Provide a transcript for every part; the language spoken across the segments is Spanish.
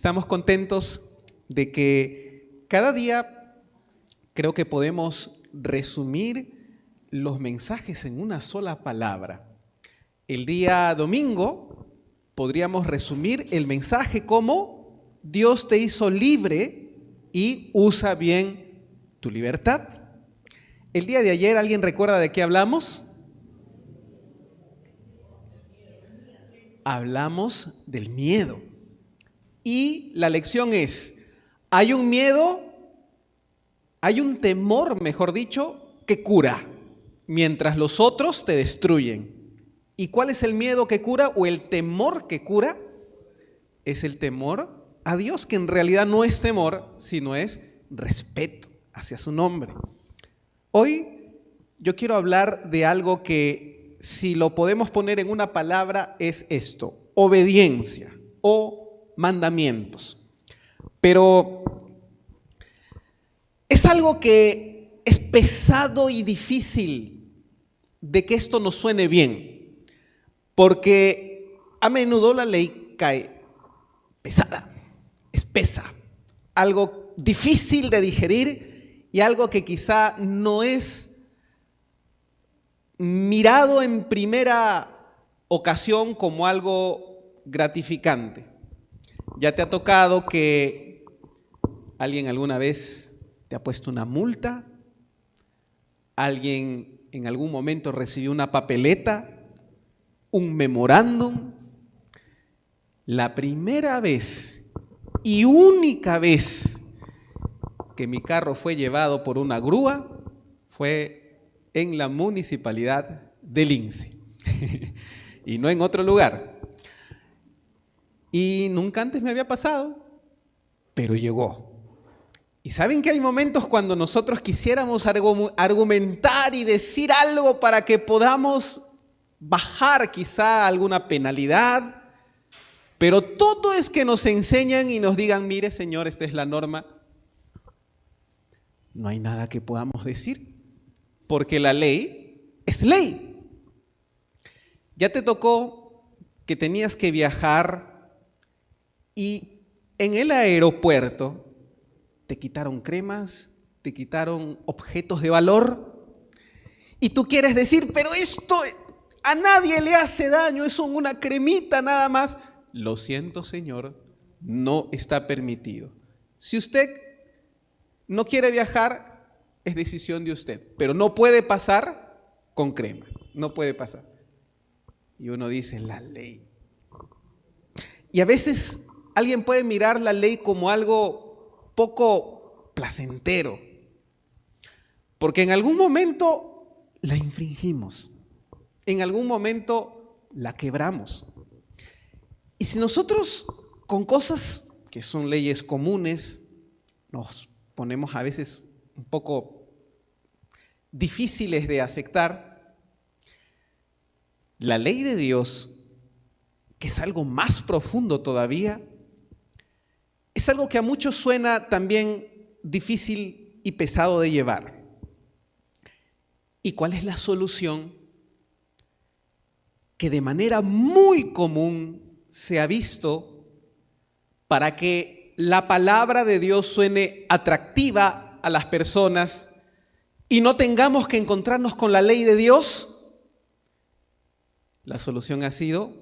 Estamos contentos de que cada día creo que podemos resumir los mensajes en una sola palabra. El día domingo podríamos resumir el mensaje como Dios te hizo libre y usa bien tu libertad. El día de ayer, ¿alguien recuerda de qué hablamos? Hablamos del miedo. Y la lección es, hay un miedo, hay un temor, mejor dicho, que cura, mientras los otros te destruyen. ¿Y cuál es el miedo que cura o el temor que cura? Es el temor a Dios, que en realidad no es temor, sino es respeto hacia su nombre. Hoy yo quiero hablar de algo que, si lo podemos poner en una palabra, es esto: obediencia o mandamientos. Pero es algo que es pesado y difícil de que esto nos suene bien, porque a menudo la ley cae pesada, espesa, algo difícil de digerir y algo que quizá no es mirado en primera ocasión como algo gratificante. ¿Ya te ha tocado que alguien alguna vez te ha puesto una multa? ¿Alguien en algún momento recibió una papeleta, un memorándum? La primera vez y única vez que mi carro fue llevado por una grúa fue en la municipalidad de Lince y no en otro lugar. Y nunca antes me había pasado, pero llegó. Y saben que hay momentos cuando nosotros quisiéramos argumentar y decir algo para que podamos bajar quizá alguna penalidad, pero todo es que nos enseñan y nos digan, mire señor, esta es la norma. No hay nada que podamos decir, porque la ley es ley. Ya te tocó que tenías que viajar y en el aeropuerto te quitaron cremas, te quitaron objetos de valor y tú quieres decir, pero esto a nadie le hace daño, es una cremita nada más. Lo siento, señor, no está permitido. Si usted no quiere viajar, es decisión de usted, pero no puede pasar con crema, no puede pasar. Y uno dice, la ley. Y a veces alguien puede mirar la ley como algo poco placentero, porque en algún momento la infringimos, en algún momento la quebramos. Y si nosotros con cosas que son leyes comunes nos ponemos a veces un poco difíciles de aceptar, la ley de Dios, que es algo más profundo todavía, es algo que a muchos suena también difícil y pesado de llevar. ¿Y cuál es la solución? Que de manera muy común se ha visto para que la palabra de Dios suene atractiva a las personas y no tengamos que encontrarnos con la ley de Dios. La solución ha sido,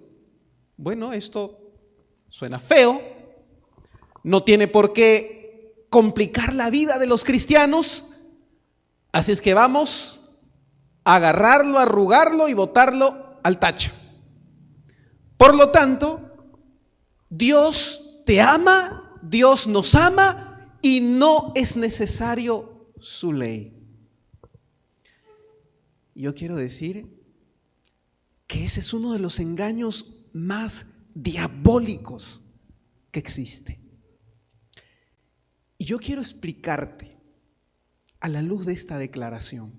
bueno, esto suena feo, no tiene por qué complicar la vida de los cristianos, así es que vamos a agarrarlo, arrugarlo y botarlo al tacho. Por lo tanto, Dios te ama, Dios nos ama y no es necesario su ley. Yo quiero decir que ese es uno de los engaños más diabólicos que existe. Y yo quiero explicarte, a la luz de esta declaración,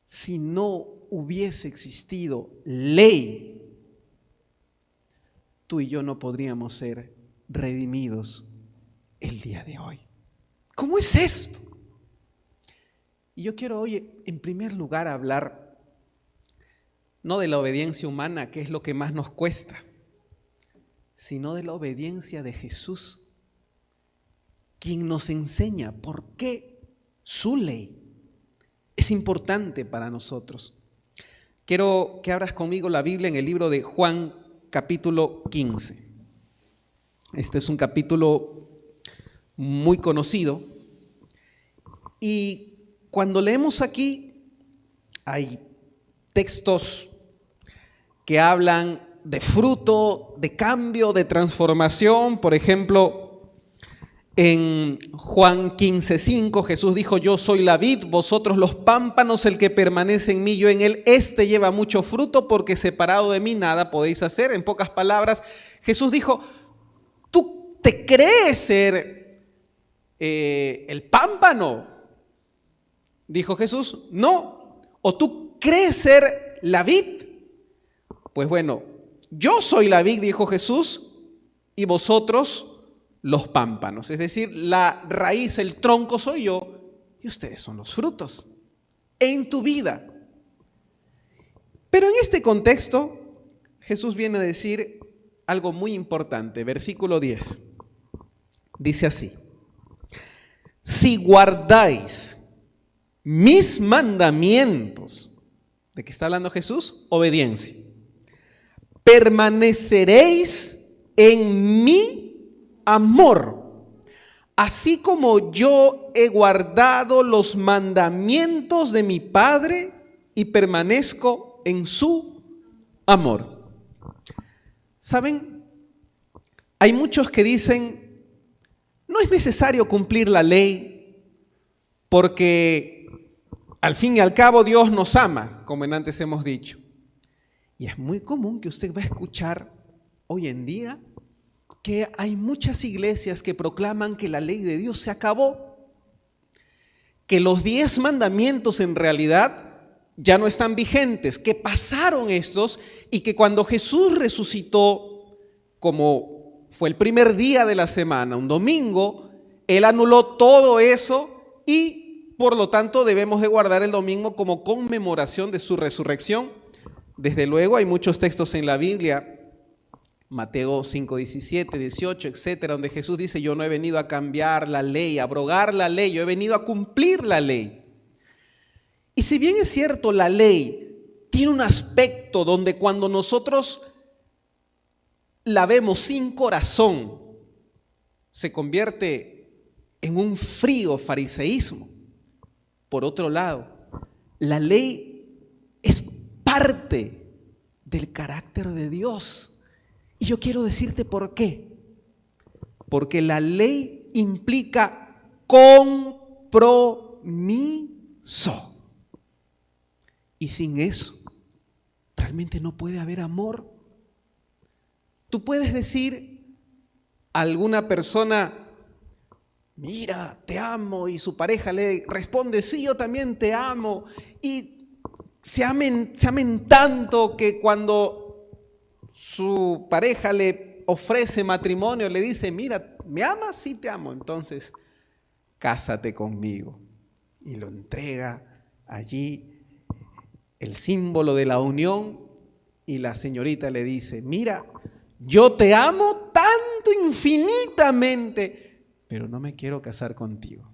si no hubiese existido ley, tú y yo no podríamos ser redimidos el día de hoy. ¿Cómo es esto? Y yo quiero hoy, en primer lugar, hablar no de la obediencia humana, que es lo que más nos cuesta, sino de la obediencia de Jesús, quien nos enseña por qué su ley es importante para nosotros. Quiero que abras conmigo la Biblia en el libro de Juan, capítulo 15. Este es un capítulo muy conocido. Y cuando leemos aquí, hay textos que hablan de fruto, de cambio, de transformación. Por ejemplo, en Juan 15:5, Jesús dijo: yo soy la vid, vosotros los pámpanos, el que permanece en mí, yo en él, este lleva mucho fruto, porque separado de mí nada podéis hacer. En pocas palabras, Jesús dijo: ¿tú te crees ser el pámpano? Dijo Jesús: no. ¿O tú crees ser la vid? Pues bueno, yo soy la vid, dijo Jesús, y vosotros los pámpanos. Es decir, la raíz, el tronco soy yo, y ustedes son los frutos en tu vida. Pero en este contexto, Jesús viene a decir algo muy importante. Versículo 10. Dice así: si guardáis mis mandamientos. ¿De qué está hablando Jesús? Obediencia. Permaneceréis en mi amor, así como yo he guardado los mandamientos de mi Padre y permanezco en su amor. ¿Saben? Hay muchos que dicen: no es necesario cumplir la ley porque al fin y al cabo Dios nos ama, como en antes hemos dicho. Y es muy común que usted va a escuchar hoy en día que hay muchas iglesias que proclaman que la ley de Dios se acabó, que los 10 mandamientos en realidad ya no están vigentes, que pasaron estos, y que cuando Jesús resucitó, como fue el primer día de la semana, un domingo, Él anuló todo eso y por lo tanto debemos de guardar el domingo como conmemoración de su resurrección. Desde luego hay muchos textos en la Biblia, Mateo 5, 17, 18, etcétera, donde Jesús dice: yo no he venido a cambiar la ley, a abrogar la ley, yo he venido a cumplir la ley. Y si bien es cierto, la ley tiene un aspecto donde cuando nosotros la vemos sin corazón, se convierte en un frío fariseísmo. Por otro lado, la ley es parte del carácter de Dios. Y yo quiero decirte por qué. Porque la ley implica compromiso. Y sin eso, realmente no puede haber amor. Tú puedes decir a alguna persona: mira, te amo, y su pareja le responde: sí, yo también te amo, y se amen tanto que cuando su pareja le ofrece matrimonio, le dice: mira, ¿me amas? Sí, te amo, entonces cásate conmigo. Y lo entrega allí, el símbolo de la unión, y la señorita le dice: mira, yo te amo tanto, infinitamente, pero no me quiero casar contigo.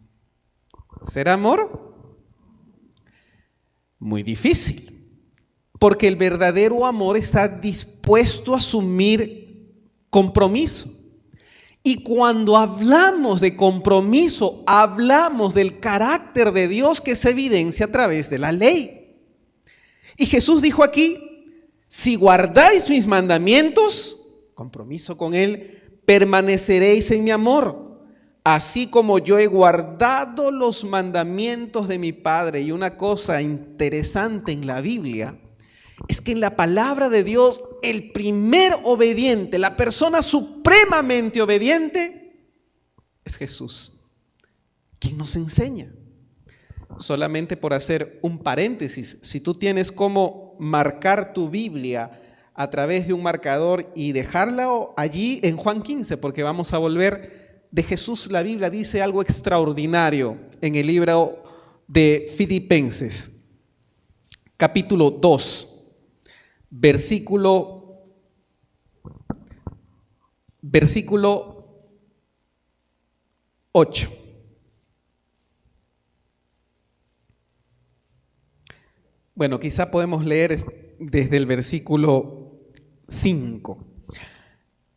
¿Será amor? Muy difícil, porque el verdadero amor está dispuesto a asumir compromiso. Y cuando hablamos de compromiso, hablamos del carácter de Dios que se evidencia a través de la ley. Y Jesús dijo aquí: si guardáis mis mandamientos, compromiso con Él, permaneceréis en mi amor, así como yo he guardado los mandamientos de mi Padre. Y una cosa interesante en la Biblia es que en la palabra de Dios, el primer obediente, la persona supremamente obediente, es Jesús, quien nos enseña. Solamente por hacer un paréntesis, si tú tienes cómo marcar tu Biblia a través de un marcador y dejarla allí en Juan 15, porque vamos a volver de Jesús, la Biblia dice algo extraordinario en el libro de Filipenses, capítulo 2, versículo versículo 8. Bueno, quizá podemos leer desde el versículo 5.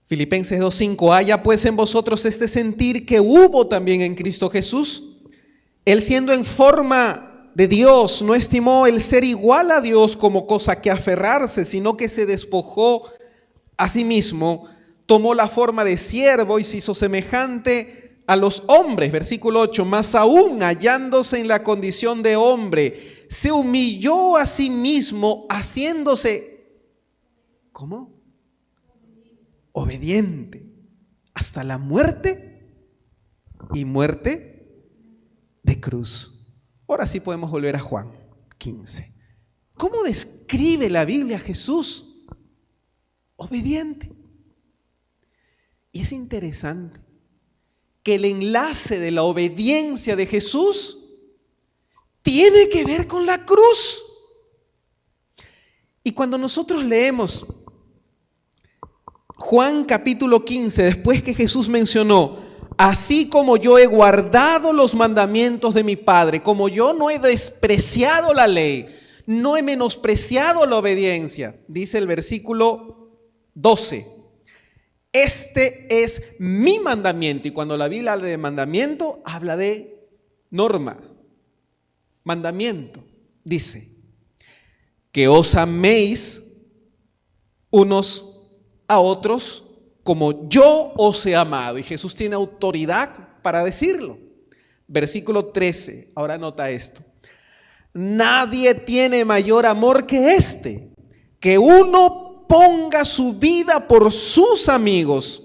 Filipenses 2:5. Haya pues en vosotros este sentir que hubo también en Cristo Jesús. Él, siendo en forma de Dios, no estimó el ser igual a Dios como cosa que aferrarse, sino que se despojó a sí mismo, tomó la forma de siervo y se hizo semejante a los hombres. Versículo 8. Más aún, hallándose en la condición de hombre, se humilló a sí mismo, haciéndose, ¿cómo? Obediente hasta la muerte y muerte de cruz. Ahora sí podemos volver a Juan 15. ¿Cómo describe la Biblia a Jesús? Obediente. Y es interesante que el enlace de la obediencia de Jesús tiene que ver con la cruz. Y cuando nosotros leemos Juan capítulo 15, después que Jesús mencionó, así como yo he guardado los mandamientos de mi Padre, como yo no he despreciado la ley, no he menospreciado la obediencia, dice el versículo 12, este es mi mandamiento. Y cuando la Biblia habla de mandamiento, habla de norma. Mandamiento, dice, que os améis unos a otros como yo os he amado. Y Jesús tiene autoridad para decirlo. Versículo 13, ahora nota esto. Nadie tiene mayor amor que este, que uno ponga su vida por sus amigos.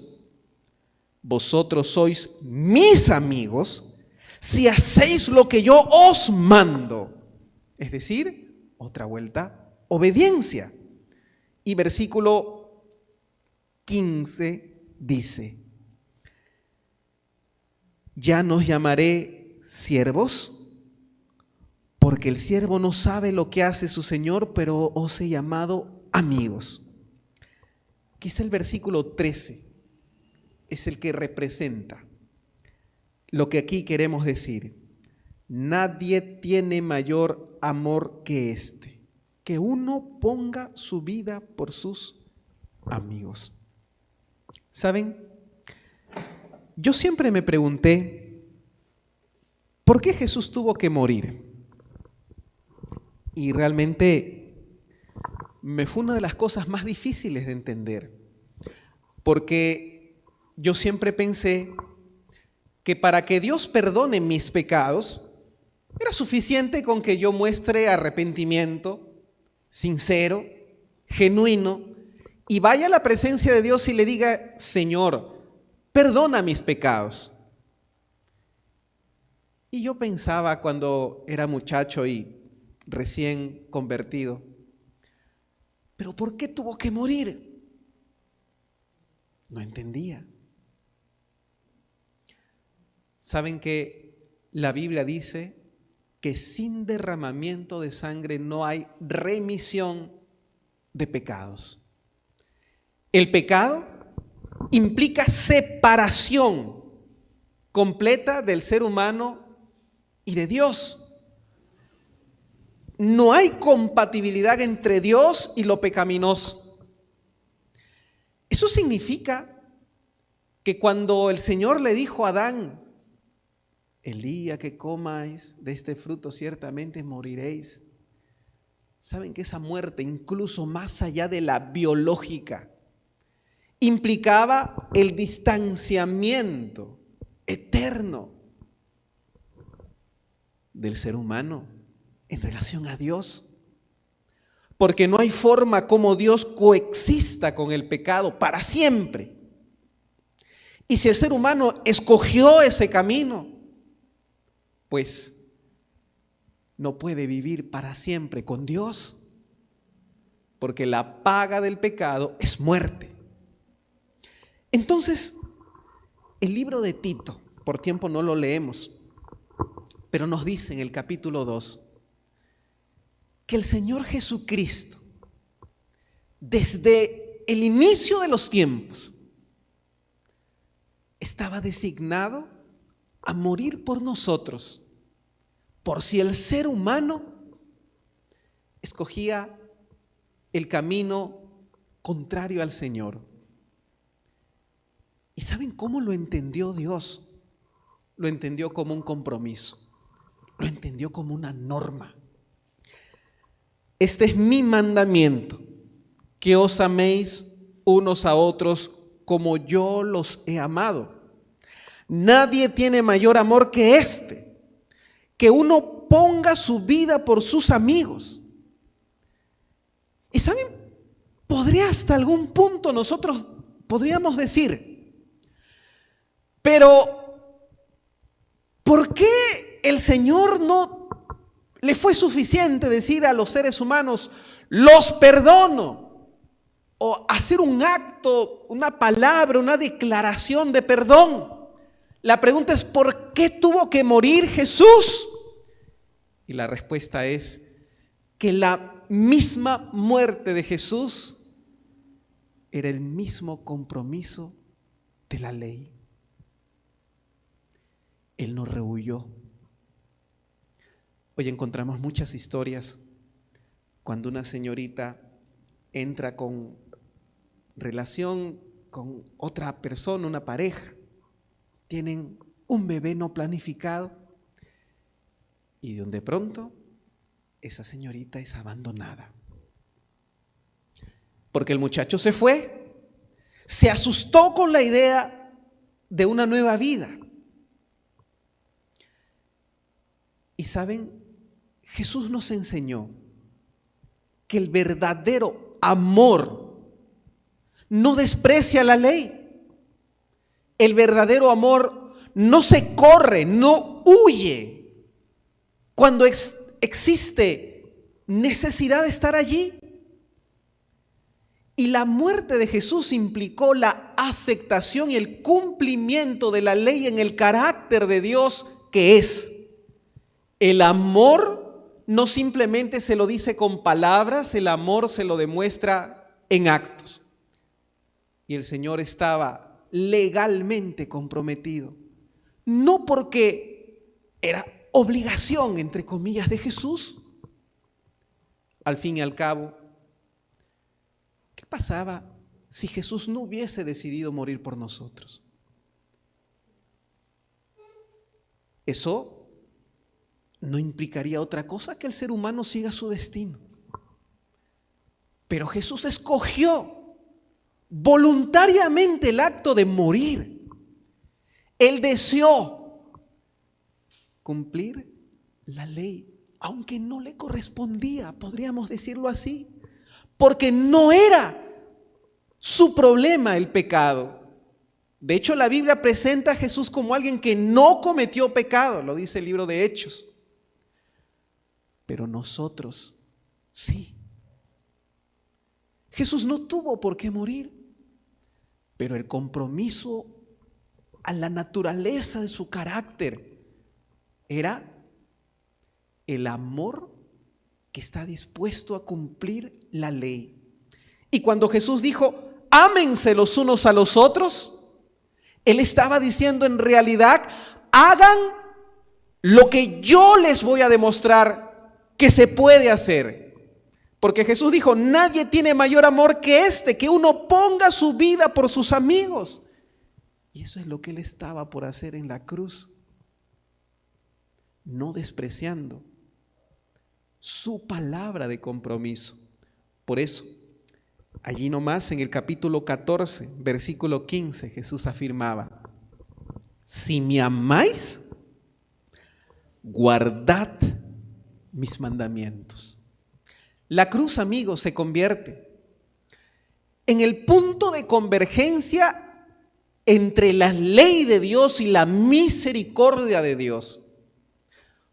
Vosotros sois mis amigos si hacéis lo que yo os mando. Es decir, otra vuelta, obediencia. Y versículo 15 dice, ya no os llamaré siervos, porque el siervo no sabe lo que hace su Señor, pero os he llamado amigos. Quizá el versículo 13 es el que representa lo que aquí queremos decir. Nadie tiene mayor amor que este, que uno ponga su vida por sus amigos. ¿Saben? Yo siempre me pregunté, ¿por qué Jesús tuvo que morir? Y realmente me fue una de las cosas más difíciles de entender, porque yo siempre pensé que para que Dios perdone mis pecados, era suficiente con que yo muestre arrepentimiento sincero, genuino, y vaya a la presencia de Dios y le diga, Señor, perdona mis pecados. Y yo pensaba cuando era muchacho y recién convertido, ¿pero por qué tuvo que morir? No entendía. ¿Saben que la Biblia dice que sin derramamiento de sangre no hay remisión de pecados? El pecado implica separación completa del ser humano y de Dios. No hay compatibilidad entre Dios y lo pecaminoso. Eso significa que cuando el Señor le dijo a Adán, el día que comáis de este fruto ciertamente moriréis. Saben que esa muerte, incluso más allá de la biológica, implicaba el distanciamiento eterno del ser humano en relación a Dios. Porque no hay forma como Dios coexista con el pecado para siempre. Y si el ser humano escogió ese camino, pues no puede vivir para siempre con Dios, porque la paga del pecado es muerte. Entonces, el libro de Tito, por tiempo no lo leemos, pero nos dice en el capítulo 2 que el Señor Jesucristo, desde el inicio de los tiempos, estaba designado a morir por nosotros, por si el ser humano escogía el camino contrario al Señor. ¿Y saben cómo lo entendió Dios? Lo entendió como un compromiso, lo entendió como una norma. Este es mi mandamiento, que os améis unos a otros como yo los he amado. Nadie tiene mayor amor que este, que uno ponga su vida por sus amigos. Y saben, podría hasta algún punto nosotros podríamos decir, pero ¿por qué el Señor no le fue suficiente decir a los seres humanos, los perdono? O hacer un acto, una palabra, una declaración de perdón. La pregunta es, ¿por qué tuvo que morir Jesús? Y la respuesta es que la misma muerte de Jesús era el mismo compromiso de la ley. Él nos rehuyó. Hoy encontramos muchas historias cuando una señorita entra con relación con otra persona, una pareja, tienen un bebé no planificado y de pronto esa señorita es abandonada. Porque el muchacho se fue, se asustó con la idea de una nueva vida. Y saben, Jesús nos enseñó que el verdadero amor no desprecia la ley. El verdadero amor no se corre, no huye cuando existe necesidad de estar allí. Y la muerte de Jesús implicó la aceptación y el cumplimiento de la ley en el carácter de Dios que es. El amor no simplemente se lo dice con palabras, el amor se lo demuestra en actos. Y el Señor estaba legalmente comprometido, no porque era obligación, entre comillas, de Jesús. Al fin y al cabo, ¿qué pasaba si Jesús no hubiese decidido morir por nosotros? Eso no implicaría otra cosa que el ser humano siga su destino. Pero Jesús escogió voluntariamente el acto de morir. Él deseó cumplir la ley, aunque no le correspondía, podríamos decirlo así, porque no era su problema el pecado. De hecho, la Biblia presenta a Jesús como alguien que no cometió pecado, lo dice el libro de Hechos. Pero nosotros sí. Jesús no tuvo por qué morir, pero el compromiso a la naturaleza de su carácter era el amor que está dispuesto a cumplir la ley. Y cuando Jesús dijo, ámense los unos a los otros, Él estaba diciendo en realidad, hagan lo que yo les voy a demostrar que se puede hacer. Porque Jesús dijo, nadie tiene mayor amor que este, que uno ponga su vida por sus amigos. Y eso es lo que Él estaba por hacer en la cruz, no despreciando su palabra de compromiso. Por eso, allí nomás en el capítulo 14, versículo 15, Jesús afirmaba, si me amáis, guardad mis mandamientos. La cruz, amigos, se convierte en el punto de convergencia entre la ley de Dios y la misericordia de Dios.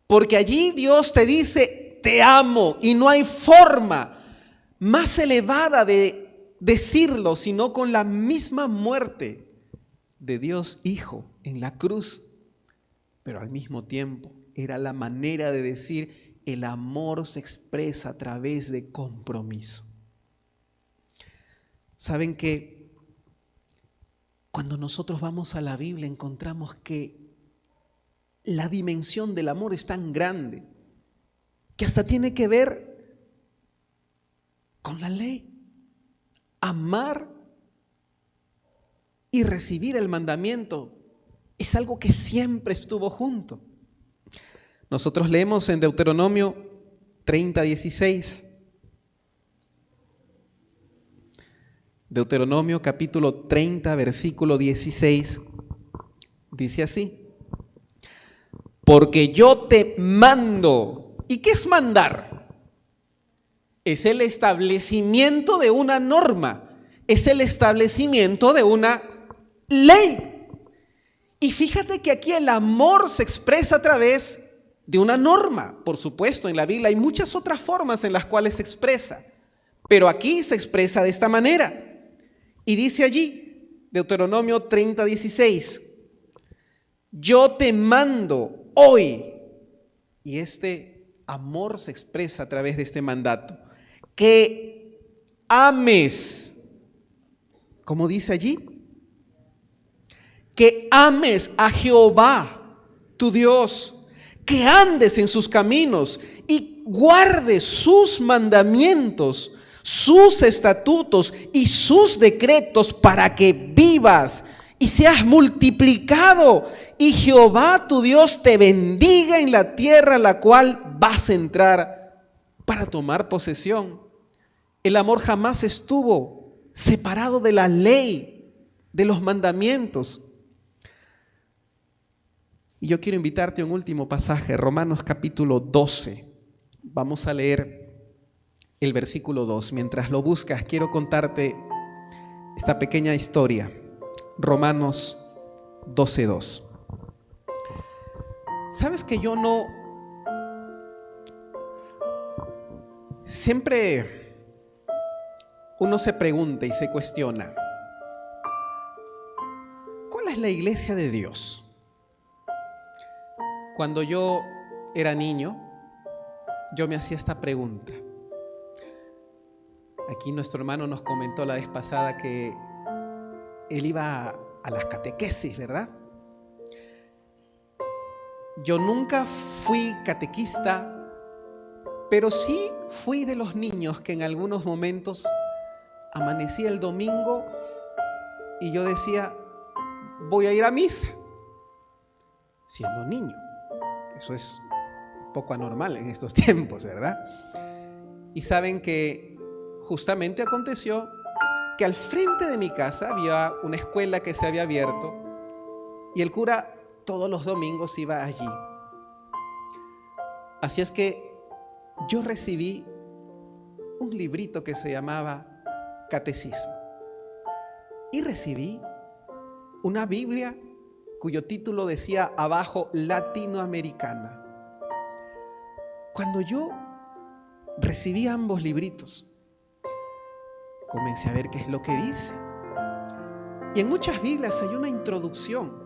Porque allí Dios te dice, te amo, y no hay forma más elevada de decirlo, sino con la misma muerte de Dios Hijo en la cruz. Pero al mismo tiempo era la manera de decir, el amor se expresa a través de compromiso. ¿Saben que Cuando nosotros vamos a la Biblia encontramos que la dimensión del amor es tan grande que hasta tiene que ver con la ley. Amar y recibir el mandamiento es algo que siempre estuvo junto. Nosotros leemos en Deuteronomio 30:16. Deuteronomio capítulo 30, versículo 16, dice así: porque yo te mando. ¿Y qué es mandar? Es el establecimiento de una norma, es el establecimiento de una ley. Y fíjate que aquí el amor se expresa a través de una norma. Por supuesto, en la Biblia hay muchas otras formas en las cuales se expresa, pero aquí se expresa de esta manera. Y dice allí, Deuteronomio 30:16, yo te mando hoy, y este amor se expresa a través de este mandato, que ames, como dice allí, que ames a Jehová, tu Dios, que andes en sus caminos y guardes sus mandamientos, sus estatutos y sus decretos para que vivas y seas multiplicado y Jehová tu Dios te bendiga en la tierra a la cual vas a entrar para tomar posesión. El amor jamás estuvo separado de la ley, de los mandamientos. Y yo quiero invitarte a un último pasaje, Romanos capítulo 12. Vamos a leer el versículo 2. Mientras lo buscas, quiero contarte esta pequeña historia. Romanos 12:2. ¿Sabes que yo no... Siempre uno se pregunta y se cuestiona, ¿cuál es la iglesia de Dios? Cuando yo era niño, yo me hacía esta pregunta. Aquí nuestro hermano nos comentó la vez pasada que él iba a las catequesis, ¿verdad? Yo nunca fui catequista, pero sí fui de los niños que en algunos momentos amanecía el domingo y yo decía, voy a ir a misa, siendo niño. Eso es un poco anormal en estos tiempos, ¿verdad? Y saben que justamente aconteció que al frente de mi casa había una escuela que se había abierto y el cura todos los domingos iba allí. Así es que yo recibí un librito que se llamaba Catecismo y recibí una Biblia cuyo título decía abajo Latinoamericana. Cuando yo recibí ambos libritos, comencé a ver qué es lo que dice. Y en muchas Biblias hay una introducción.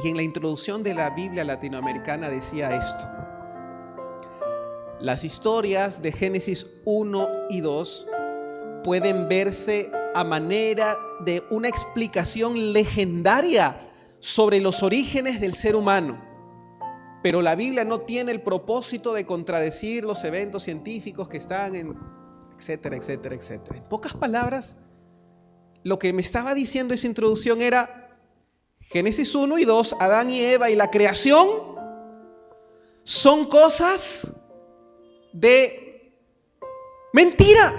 Y en la introducción de la Biblia latinoamericana decía esto: las historias de Génesis 1 y 2 pueden verse a manera de una explicación legendaria sobre los orígenes del ser humano. Pero la Biblia no tiene el propósito de contradecir los eventos científicos que están en etcétera, etcétera, etcétera. En pocas palabras, lo que me estaba diciendo esa introducción era Génesis 1 y 2, Adán y Eva y la creación son cosas de mentira,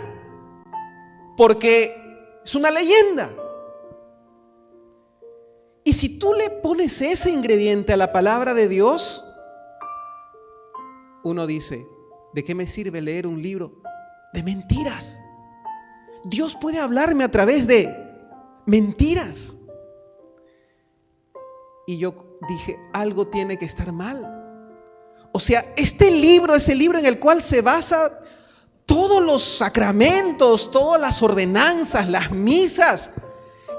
porque es una leyenda. Y si tú le pones ese ingrediente a la palabra de Dios, uno dice, ¿de qué me sirve leer un libro de mentiras? Dios puede hablarme a través de mentiras. Y yo dije, algo tiene que estar mal. O sea, este libro es el libro en el cual se basa todos los sacramentos, todas las ordenanzas, las misas.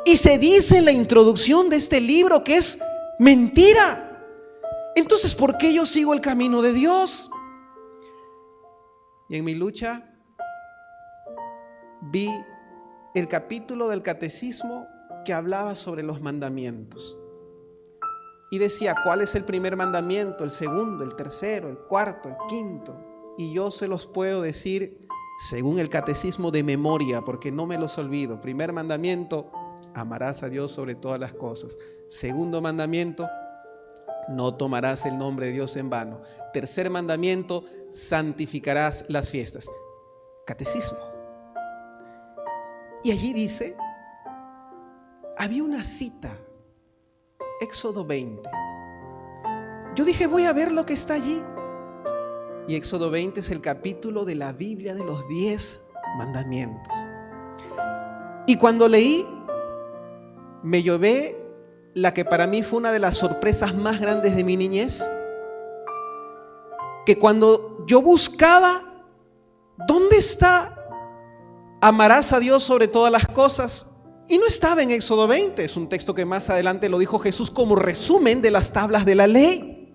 Y se dice en la introducción de este libro que es mentira. Entonces, ¿por qué yo sigo el camino de Dios? Y en mi lucha vi el capítulo del catecismo que hablaba sobre los mandamientos. Y decía, ¿cuál es el primer mandamiento? El segundo, el tercero, el cuarto, el quinto. Y yo se los puedo decir según el catecismo de memoria, porque no me los olvido. Primer mandamiento, amarás a Dios sobre todas las cosas. Segundo mandamiento, no tomarás el nombre de Dios en vano. Tercer mandamiento, santificarás las fiestas. Catecismo. Y allí dice, había una cita, Éxodo 20. Yo dije, voy a ver lo que está allí. Y Éxodo 20 es el capítulo de la Biblia de los 10 mandamientos. Y cuando leí, me llevé la que para mí fue una de las sorpresas más grandes de mi niñez. Que cuando yo buscaba, ¿dónde está? Amarás a Dios sobre todas las cosas. Y no estaba en Éxodo 20, es un texto que más adelante lo dijo Jesús como resumen de las tablas de la ley.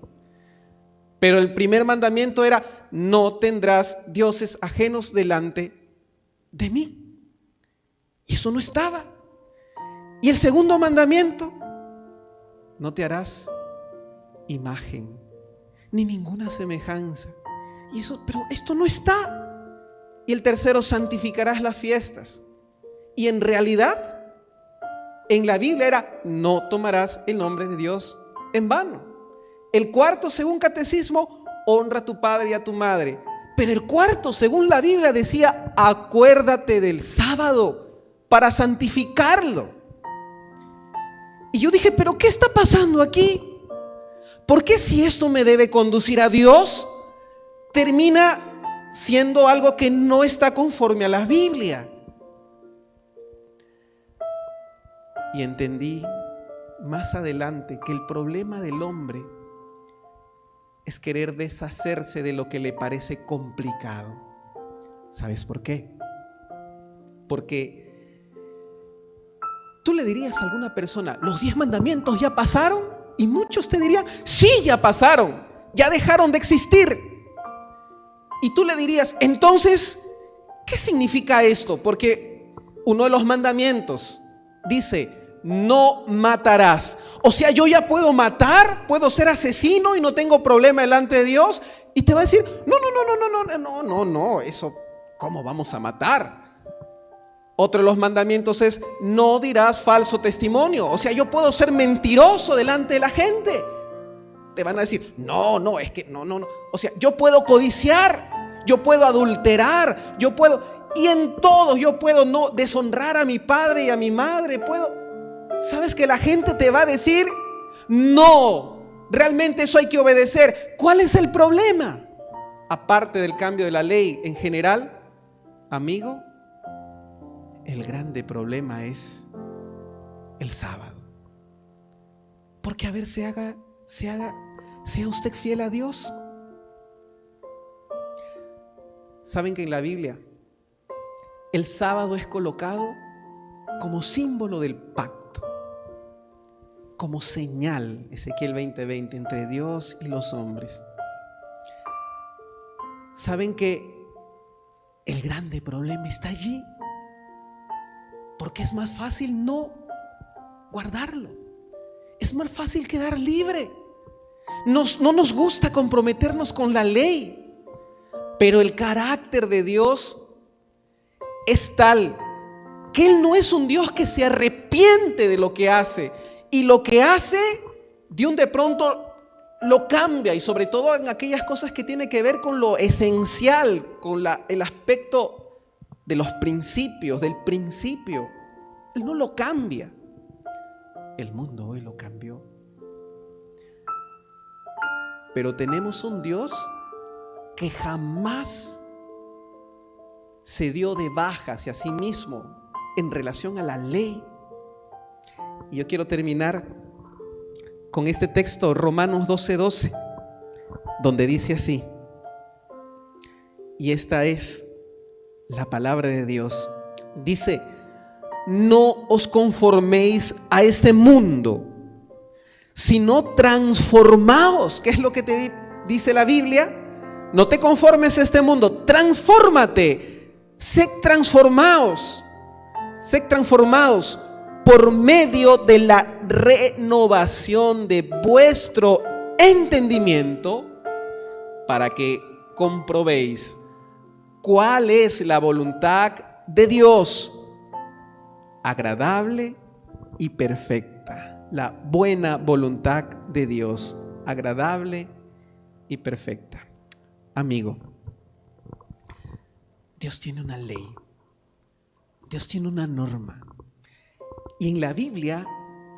Pero el primer mandamiento era, no tendrás dioses ajenos delante de mí. Y eso no estaba. Y el segundo mandamiento, no te harás imagen, ni ninguna semejanza. Y eso, pero esto no está. Y el tercero, santificarás las fiestas. Y en realidad, en la Biblia era, no tomarás el nombre de Dios en vano. El cuarto, según catecismo, honra a tu padre y a tu madre. Pero el cuarto, según la Biblia, decía, acuérdate del sábado para santificarlo. Y yo dije, ¿pero qué está pasando aquí? ¿Por qué si esto me debe conducir a Dios, termina siendo algo que no está conforme a la Biblia? Y entendí más adelante que el problema del hombre es querer deshacerse de lo que le parece complicado. ¿Sabes por qué? Porque tú le dirías a alguna persona, ¿los 10 mandamientos ya pasaron? Y muchos te dirían, sí, ya pasaron, ya dejaron de existir. Y tú le dirías, entonces, ¿qué significa esto? Porque uno de los mandamientos dice, no matarás. O sea, yo ya puedo matar, puedo ser asesino y no tengo problema delante de Dios. Y te va a decir, no, eso, ¿cómo vamos a matar? Otro de los mandamientos es, no dirás falso testimonio. O sea, yo puedo ser mentiroso delante de la gente. Te van a decir, no, es que no. O sea, yo puedo codiciar, yo puedo adulterar, yo puedo, y en todos yo puedo no deshonrar a mi padre y a mi madre, puedo. ¿Sabes que la gente te va a decir, no, realmente eso hay que obedecer? ¿Cuál es el problema? Aparte del cambio de la ley en general, amigo, el grande problema es el sábado. Porque a ver, sea usted fiel a Dios. ¿Saben que en la Biblia el sábado es colocado como símbolo del pacto? Como señal, Ezequiel 20:20, entre Dios y los hombres. ¿Saben que el grande problema está allí? Porque es más fácil no guardarlo. Es más fácil quedar libre. No nos gusta comprometernos con la ley. Pero el carácter de Dios es tal que Él no es un Dios que se arrepiente de lo que hace. Y lo que hace, de pronto lo cambia. Y sobre todo en aquellas cosas que tienen que ver con lo esencial, con el aspecto de los principios, del principio. Él no lo cambia. El mundo hoy lo cambió. Pero tenemos un Dios que jamás se dio de baja hacia sí mismo en relación a la ley. Y yo quiero terminar con este texto, Romanos 12:12, donde dice así, y esta es la palabra de Dios. Dice, no os conforméis a este mundo, sino transformaos. ¿Qué es lo que te dice la Biblia? No te conformes a este mundo, transfórmate, sed transformados por medio de la renovación de vuestro entendimiento, para que comprobéis cuál es la voluntad de Dios, agradable y perfecta. La buena voluntad de Dios, agradable y perfecta. Amigo, Dios tiene una ley, Dios tiene una norma. Y en la Biblia,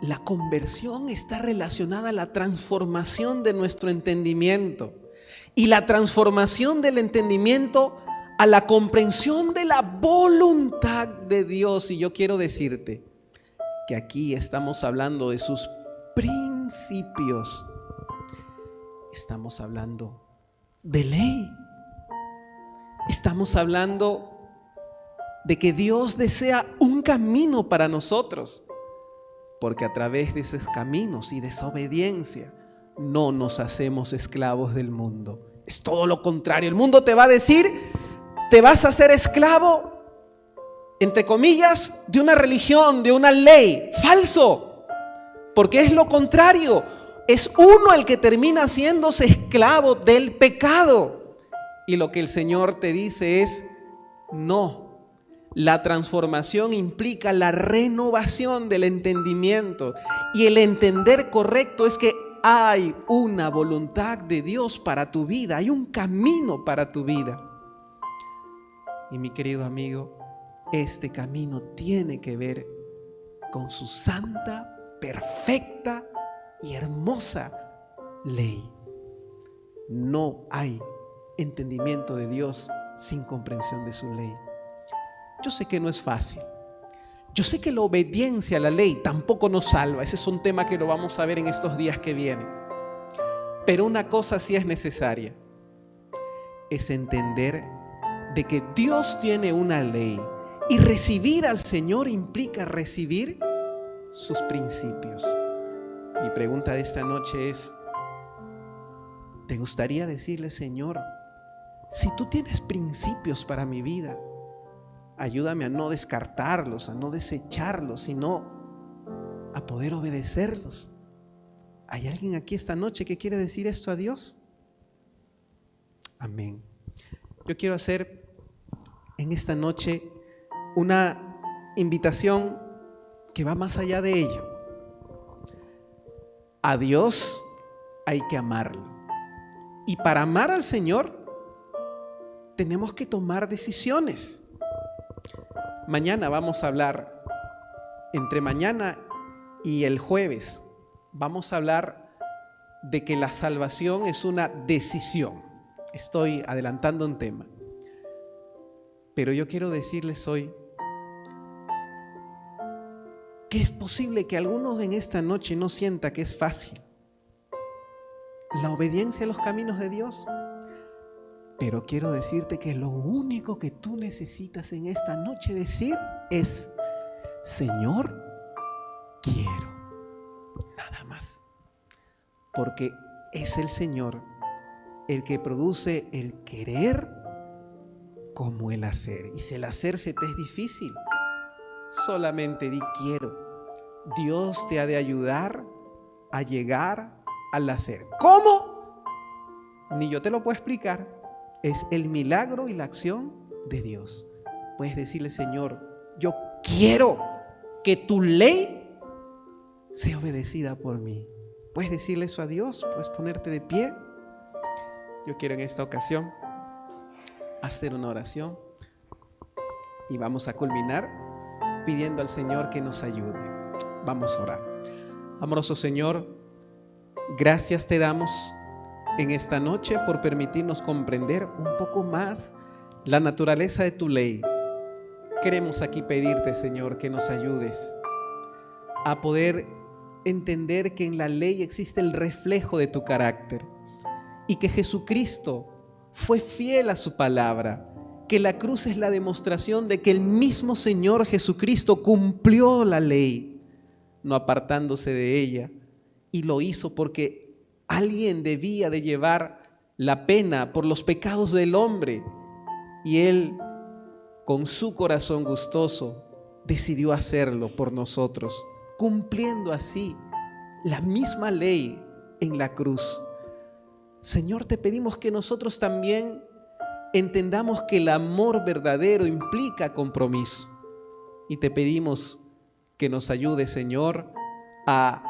la conversión está relacionada a la transformación de nuestro entendimiento. Y la transformación del entendimiento a la comprensión de la voluntad de Dios. Y yo quiero decirte que aquí estamos hablando de sus principios. Estamos hablando de ley. Estamos hablando de que Dios desea un camino para nosotros, porque a través de esos caminos y de esa obediencia no nos hacemos esclavos del mundo. Es todo lo contrario. El mundo te va a decir, te vas a hacer esclavo, entre comillas, de una religión, de una ley. Falso, porque es lo contrario. Es uno el que termina haciéndose esclavo del pecado. Y lo que el Señor te dice es, no. La transformación implica la renovación del entendimiento. Y el entender correcto es que hay una voluntad de Dios para tu vida. Hay un camino para tu vida. Y mi querido amigo, este camino tiene que ver con su santa, perfecta y hermosa ley. No hay entendimiento de Dios sin comprensión de su ley. Yo sé que no es fácil. Yo sé que la obediencia a la ley tampoco nos salva. Ese es un tema que lo vamos a ver en estos días que vienen. Pero una cosa sí es necesaria. Es entender de que Dios tiene una ley. Y recibir al Señor implica recibir sus principios. Mi pregunta de esta noche es, ¿te gustaría decirle, Señor, si tú tienes principios para mi vida, ayúdame a no descartarlos, a no desecharlos, sino a poder obedecerlos? ¿Hay alguien aquí esta noche que quiere decir esto a Dios? Amén. Yo quiero hacer en esta noche una invitación que va más allá de ello. A Dios hay que amarlo. Y para amar al Señor tenemos que tomar decisiones. Mañana vamos a hablar, entre mañana y el jueves, vamos a hablar de que la salvación es una decisión. Estoy adelantando un tema. Pero yo quiero decirles hoy que es posible que algunos en esta noche no sienta que es fácil la obediencia a los caminos de Dios. Pero quiero decirte que lo único que tú necesitas en esta noche decir es, Señor, quiero. Nada más. Porque es el Señor el que produce el querer como el hacer. Y si el hacer se te es difícil, solamente di quiero. Dios te ha de ayudar a llegar al hacer. ¿Cómo? Ni yo te lo puedo explicar. Es el milagro y la acción de Dios. Puedes decirle, Señor, yo quiero que tu ley sea obedecida por mí. Puedes decirle eso a Dios. Puedes ponerte de pie. Yo quiero en esta ocasión hacer una oración y vamos a culminar pidiendo al Señor que nos ayude. Vamos a orar. Amoroso Señor, gracias te damos en esta noche por permitirnos comprender un poco más la naturaleza de tu ley. Queremos aquí pedirte, Señor, que nos ayudes a poder entender que en la ley existe el reflejo de tu carácter y que Jesucristo fue fiel a su palabra, que la cruz es la demostración de que el mismo Señor Jesucristo cumplió la ley, no apartándose de ella, y lo hizo porque alguien debía de llevar la pena por los pecados del hombre, y Él, con su corazón gustoso, decidió hacerlo por nosotros, cumpliendo así la misma ley en la cruz. Señor, te pedimos que nosotros también entendamos que el amor verdadero implica compromiso. Y te pedimos que nos ayude, Señor, a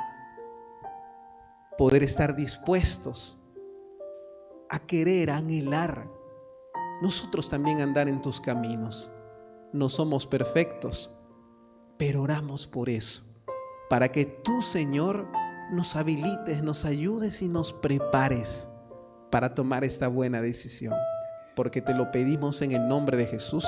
poder estar dispuestos a querer, a anhelar, nosotros también andar en tus caminos. No somos perfectos, pero oramos por eso, para que tú, Señor, nos habilites, nos ayudes y nos prepares para tomar esta buena decisión, porque te lo pedimos en el nombre de Jesús.